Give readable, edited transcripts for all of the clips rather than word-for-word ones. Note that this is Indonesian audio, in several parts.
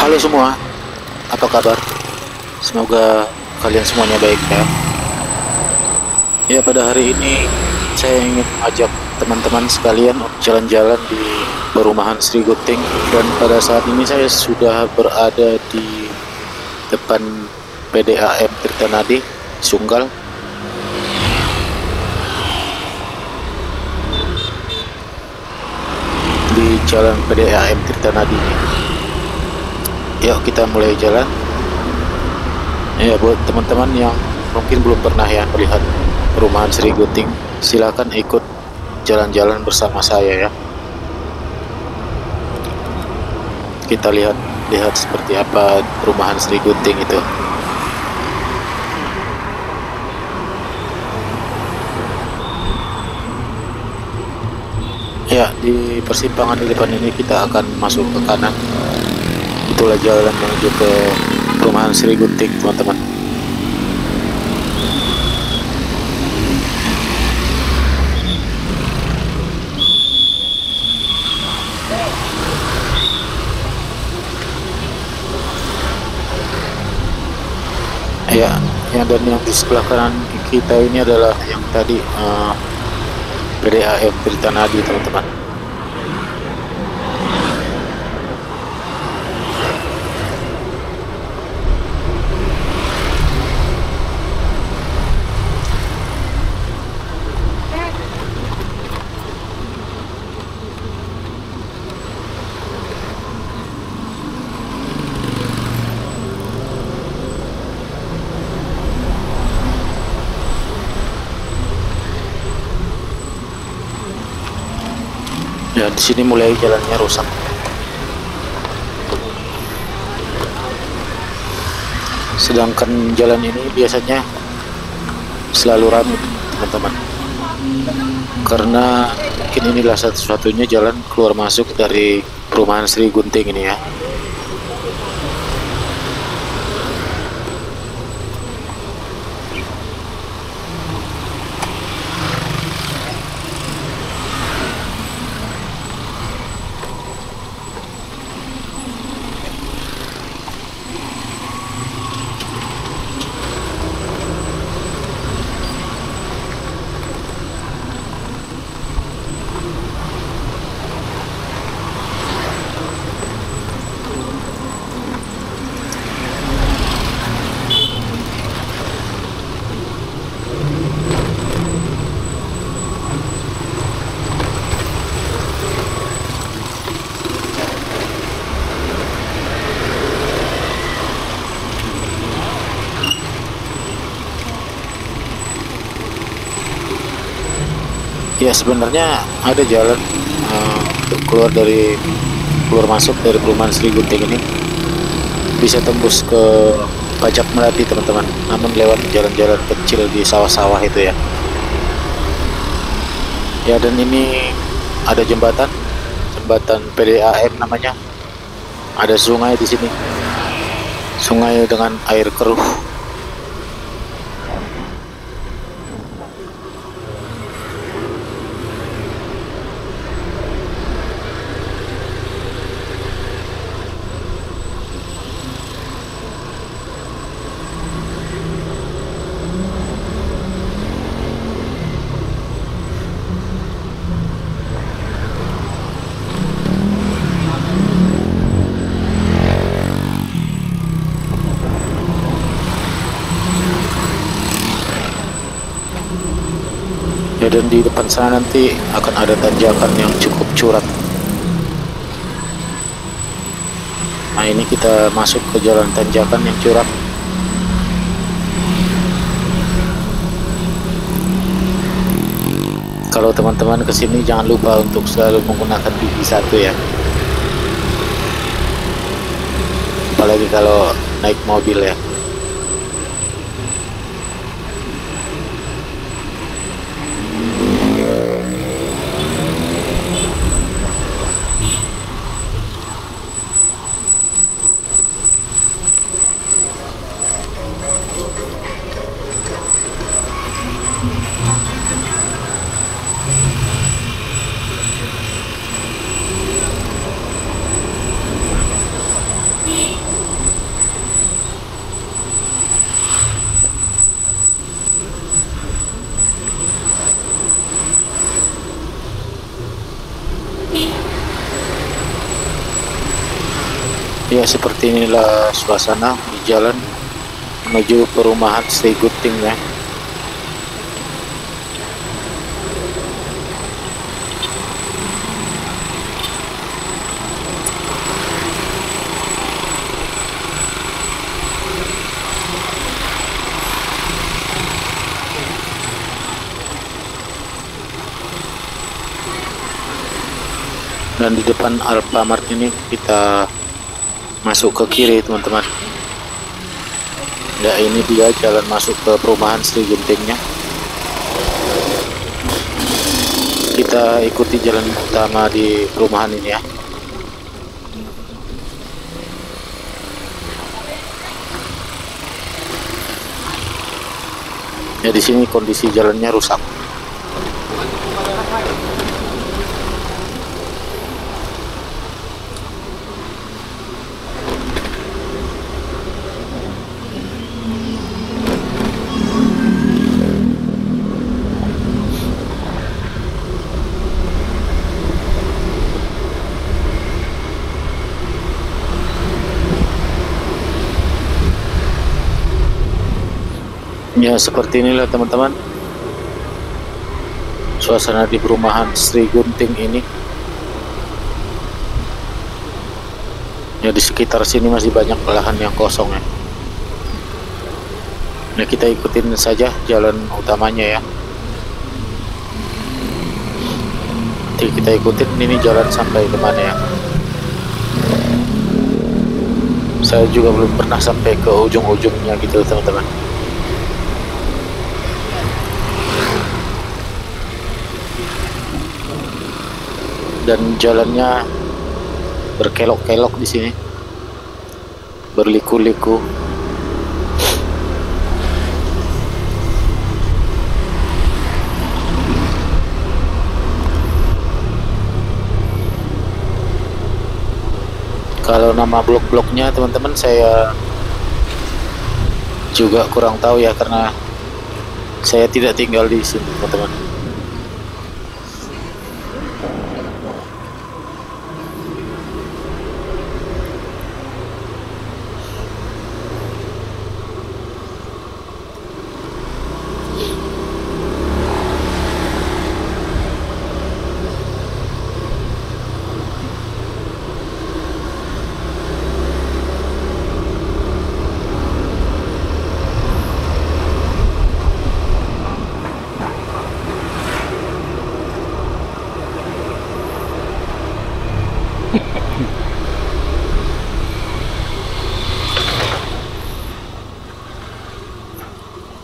Halo semua, apa kabar? Semoga kalian semuanya baik ya. Ya, pada hari ini saya ingin mengajak teman-teman sekalian untuk jalan-jalan di perumahan Sri Guting, dan pada saat ini saya sudah berada di depan PDAM Tirtanadi, Sunggal. Di jalan PDAM Tirtanadi. Yuk kita mulai jalan. Ya, buat teman-teman yang mungkin belum pernah ya melihat perumahan Sri Guting, silakan ikut jalan-jalan bersama saya ya. Kita lihat seperti apa perumahan Sri Guting itu. Ya, di persimpangan di depan ini kita akan masuk ke kanan. Itulah jalan menuju ke perumahan Sri Guting, teman-teman. Ya, dan yang di sebelah kanan kita ini adalah yang tadi PDAM Tirtanadi, teman-teman. Ya, di sini mulai jalannya rusak. Sedangkan jalan ini biasanya selalu ramai, teman-teman. Karena mungkin inilah satu-satunya jalan keluar masuk dari perumahan Sri Guting ini ya. Ya, sebenarnya ada jalan keluar masuk dari perumahan Sri Guting ini, bisa tembus ke Pajak Melati, teman-teman. Namun lewat jalan-jalan kecil di sawah-sawah itu ya. Ya, dan ini ada jembatan PDAM namanya. Ada sungai di sini, sungai dengan air keruh. Ya, dan di depan sana nanti akan ada tanjakan yang cukup curam. Nah, ini kita masuk ke jalan tanjakan yang curam. Kalau teman-teman kesini jangan lupa untuk selalu menggunakan gigi satu ya. Apalagi kalau naik mobil ya. Ya, seperti inilah suasana di jalan menuju perumahan Sri Gunting ya. Dan di depan Alfamart ini kita masuk ke kiri teman-teman. Ya, ini dia jalan masuk ke perumahan Sri Guntingnya. Kita ikuti jalan utama di perumahan ini ya. Ya, di sini kondisi jalannya rusak. Ya, seperti inilah teman-teman suasana di perumahan Sri Gunting ini. Ya, di sekitar sini masih banyak lahan yang kosong ya. Nah, kita ikutin saja jalan utamanya ya. Nanti kita ikutin ini jalan sampai kemana ya. Saya juga belum pernah sampai ke ujung-ujungnya gitu teman-teman. Dan jalannya berkelok-kelok di sini, berliku-liku. Kalau nama blok-bloknya teman-teman saya juga kurang tahu ya, karena saya tidak tinggal di sini teman-teman.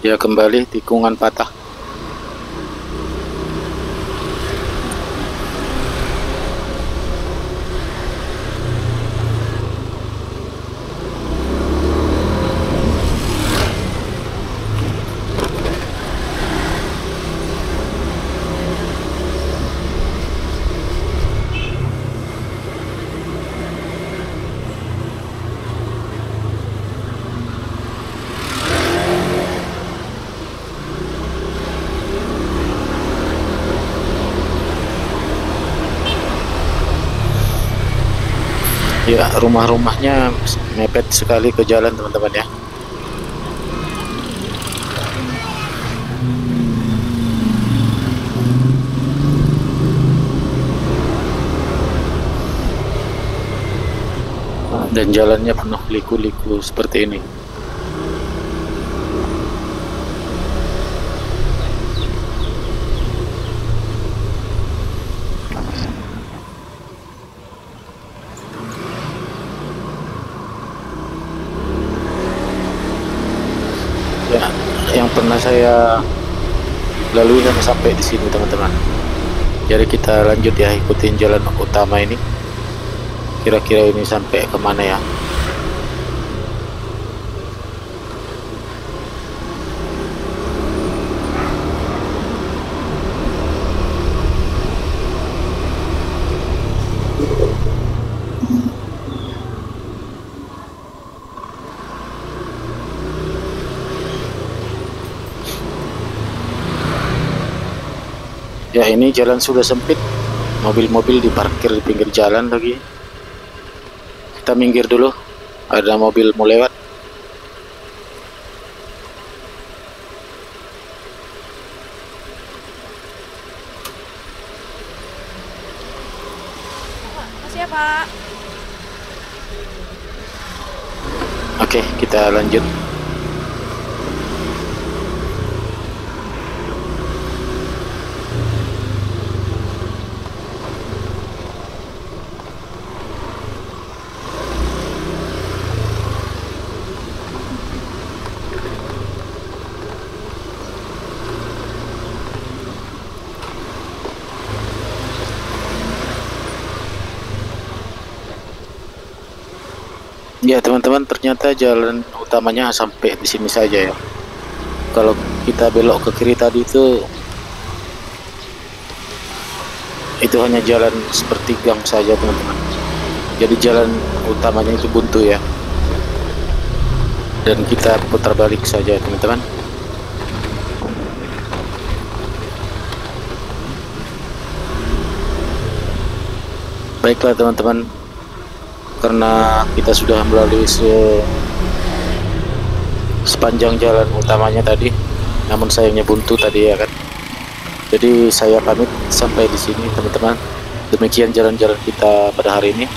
Ya, kembali tikungan patah. Ya, rumah-rumahnya mepet sekali ke jalan teman-teman ya. Dan jalannya penuh liku-liku seperti ini. Ya, yang pernah saya lalui dan sampai di sini teman-teman. Jadi kita lanjut ya, ikutin jalan utama ini. Kira-kira ini sampai kemana ya? Ya, ini jalan sudah sempit, mobil-mobil diparkir di pinggir jalan lagi. Kita minggir dulu, ada mobil mau lewat. Makasih ya Pak. Oke, kita lanjut. Ya teman-teman, ternyata jalan utamanya sampai di sini saja ya. Kalau kita belok ke kiri tadi itu hanya jalan seperti gang saja teman-teman. Jadi jalan utamanya itu buntu ya. Dan kita putar balik saja teman-teman. Baiklah teman-teman, karena kita sudah melalui sepanjang jalan utamanya tadi, namun sayangnya buntu tadi ya kan. Jadi saya pamit sampai di sini teman-teman. Demikian jalan-jalan kita pada hari ini.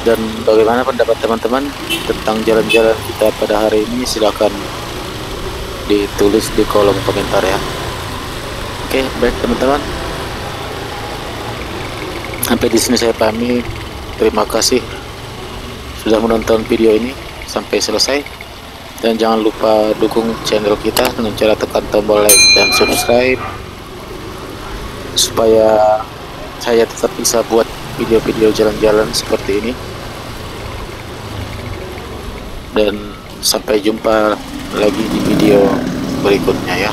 Dan bagaimana pendapat teman-teman tentang jalan-jalan kita pada hari ini, silakan ditulis di kolom komentar ya. Oke, baik teman-teman. Sampai di sini saya pamit. Terima kasih sudah menonton video ini sampai selesai, dan jangan lupa dukung channel kita dengan cara tekan tombol like dan subscribe supaya saya tetap bisa buat video-video jalan-jalan seperti ini. Dan sampai jumpa lagi di video berikutnya ya.